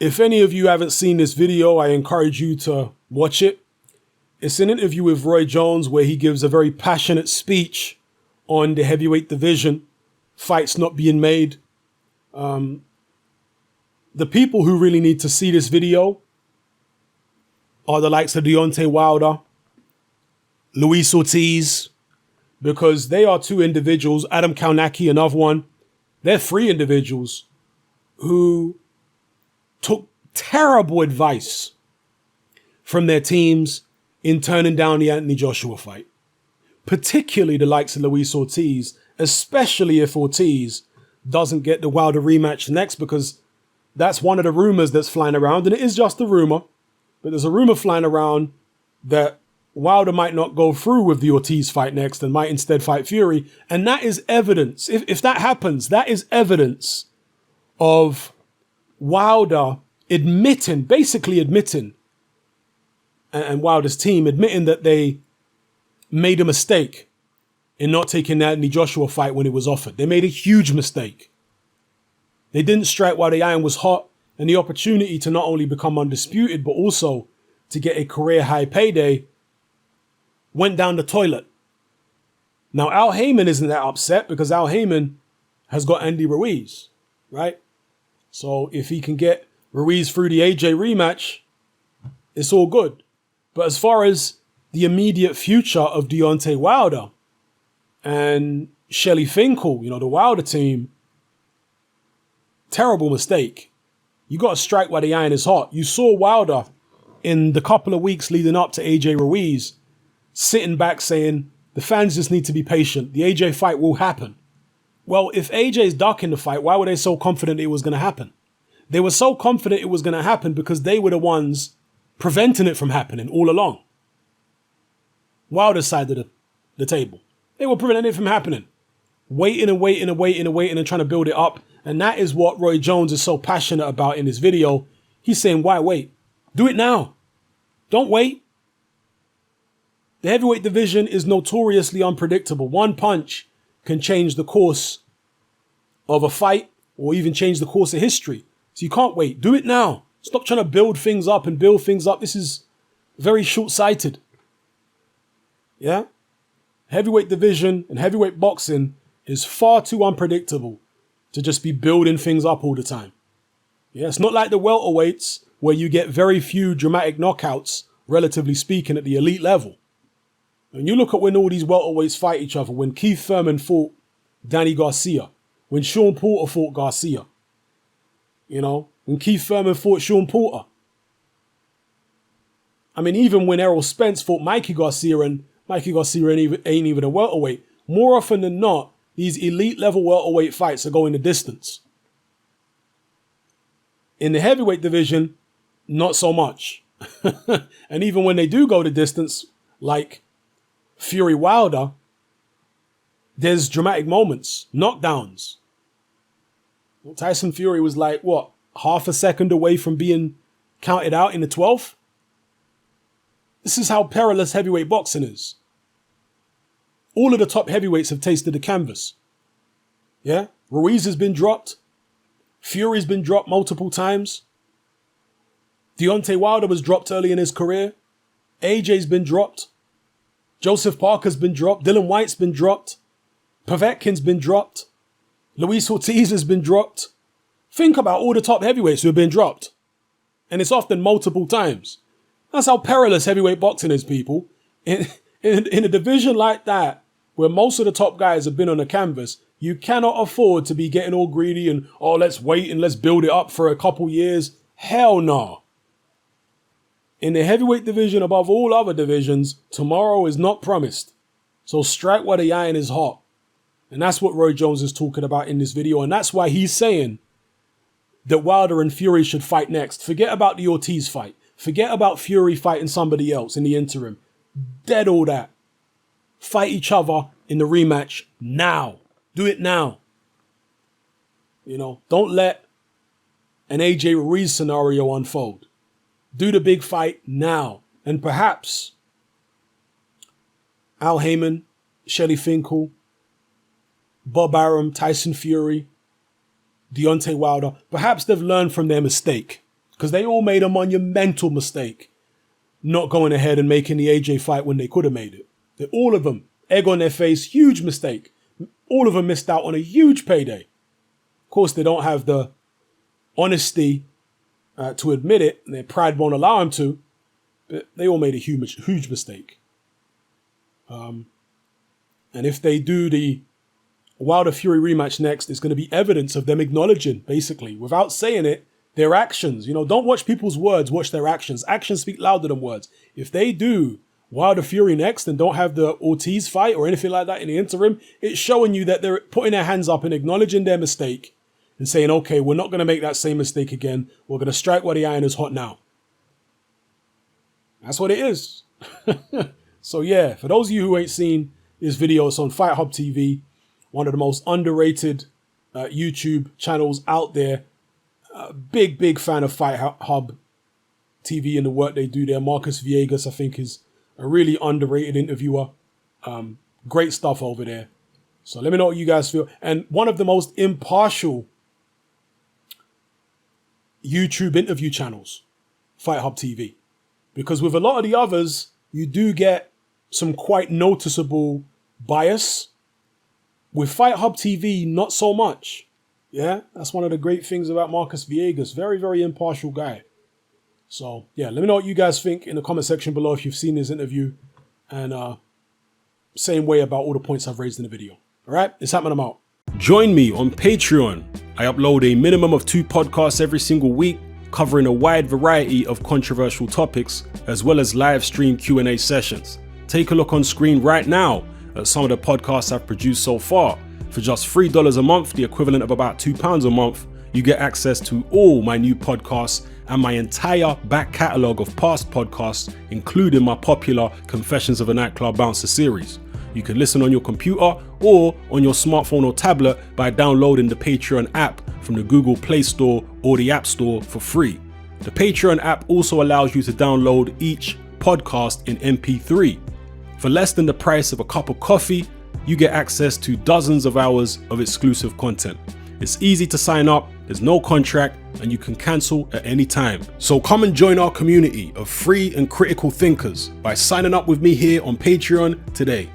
If any of you haven't seen this video, I encourage you to watch it. It's an interview with Roy Jones where he gives a very passionate speech on the heavyweight division, fights not being made. The people who really need to see this video are the likes of Deontay Wilder, Luis Ortiz, because they are two individuals, Adam Kaunacki, another one. They're three individuals who took terrible advice from their teams in turning down the Anthony Joshua fight. Particularly the likes of Luis Ortiz, especially if Ortiz doesn't get the Wilder rematch next, because that's one of the rumors that's flying around, and it is just a rumor, but there's a rumor flying around that Wilder might not go through with the Ortiz fight next and might instead fight Fury. And that is evidence. If that happens, that is evidence of Wilder basically admitting, and Wilder's team admitting that they made a mistake in not taking the Anthony Joshua fight when it was offered. They made a huge mistake. They didn't strike while the iron was hot, and the opportunity to not only become undisputed, but also to get a career high payday went down the toilet. Now, Al Heyman isn't that upset because Al Heyman has got Andy Ruiz, right? So if he can get Ruiz through the AJ rematch, it's all good. But as far as the immediate future of Deontay Wilder and Shelly Finkel, the Wilder team, terrible mistake. You got to strike while the iron is hot. You saw Wilder in the couple of weeks leading up to AJ Ruiz sitting back saying, the fans just need to be patient. The AJ fight will happen. Well, if AJ's ducking the fight, why were they so confident it was going to happen? They were so confident it was going to happen because they were the ones preventing it from happening all along. Wilder's side of the table. They were preventing it from happening. Waiting and trying to build it up. And that is what Roy Jones is so passionate about in this video. He's saying, why wait? Do it now. Don't wait. The heavyweight division is notoriously unpredictable. One punch can change the course of a fight or even change the course of history. So you can't wait. Do it now. Stop trying to build things up. This is very short-sighted. Yeah? Heavyweight division and heavyweight boxing is far too unpredictable to just be building things up all the time. Yeah, it's not like the welterweights where you get very few dramatic knockouts, relatively speaking, at the elite level. And you look at when all these welterweights fight each other, when Keith Thurman fought Danny Garcia, when Sean Porter fought Garcia, when Keith Thurman fought Sean Porter. I mean, even when Errol Spence fought Mikey Garcia, and Mikey Garcia ain't even a welterweight, more often than not, these elite level welterweight fights are going the distance. In the heavyweight division, not so much. And even when they do go the distance, like Fury Wilder, there's dramatic moments, knockdowns. Well, Tyson Fury was like, half a second away from being counted out in the 12th? This is how perilous heavyweight boxing is. All of the top heavyweights have tasted the canvas. Yeah? Ruiz has been dropped. Fury's been dropped multiple times. Deontay Wilder was dropped early in his career. AJ's been dropped. Joseph Parker's been dropped. Dylan White's been dropped. Povetkin's been dropped. Luis Ortiz has been dropped. Think about all the top heavyweights who have been dropped. And it's often multiple times. That's how perilous heavyweight boxing is, people. In a division like that, where most of the top guys have been on the canvas, you cannot afford to be getting all greedy and, let's wait and let's build it up for a couple years. Hell no. In the heavyweight division, above all other divisions, tomorrow is not promised. So strike while the iron is hot. And that's what Roy Jones is talking about in this video. And that's why he's saying that Wilder and Fury should fight next. Forget about the Ortiz fight. Forget about Fury fighting somebody else in the interim. Dead all that. Fight each other in the rematch now. Do it now. Don't let an AJ Ruiz scenario unfold. Do the big fight now. And perhaps Al Heyman, Shelly Finkel, Bob Arum, Tyson Fury, Deontay Wilder, perhaps they've learned from their mistake. Because they all made a monumental mistake not going ahead and making the AJ fight when they could have made it. All of them, egg on their face, huge mistake. All of them missed out on a huge payday. Of course, they don't have the honesty to admit it, and their pride won't allow them to, but they all made a huge mistake. And if they do the Wilder Fury rematch next, it's going to be evidence of them acknowledging, basically, without saying it, their actions. You know, don't watch people's words, watch their actions. Actions speak louder than words. If they do Wilder Fury next and don't have the Ortiz fight or anything like that in the interim, it's showing you that they're putting their hands up and acknowledging their mistake and saying, okay, we're not going to make that same mistake again. We're going to strike while the iron is hot now. That's what it is. So yeah, for those of you who ain't seen this video, it's on Fight Hub TV, one of the most underrated YouTube channels out there. Big fan of Fight Hub TV and the work they do there. Marcus Villegas, I think, is a really underrated interviewer. Great stuff over there. So let me know what you guys feel. And one of the most impartial YouTube interview channels, Fight Hub TV. Because with a lot of the others, you do get some quite noticeable bias. With Fight Hub TV, not so much. Yeah, that's one of the great things about Marcus Villegas. Very impartial guy. So, yeah, let me know what you guys think in the comment section below if you've seen this interview. And same way about all the points I've raised in the video. All right, it's happening, I'm out. Join me on Patreon. I upload a minimum of 2 podcasts every single week, covering a wide variety of controversial topics, as well as live stream Q&A sessions. Take a look on screen right now at some of the podcasts I've produced so far. For just $3 a month, the equivalent of about £2 a month, you get access to all my new podcasts and my entire back catalogue of past podcasts, including my popular Confessions of a Nightclub Bouncer series. You can listen on your computer or on your smartphone or tablet by downloading the Patreon app from the Google Play Store or the App Store for free. The Patreon app also allows you to download each podcast in MP3. For less than the price of a cup of coffee, you get access to dozens of hours of exclusive content. It's easy to sign up, there's no contract, and you can cancel at any time. So come and join our community of free and critical thinkers by signing up with me here on Patreon today.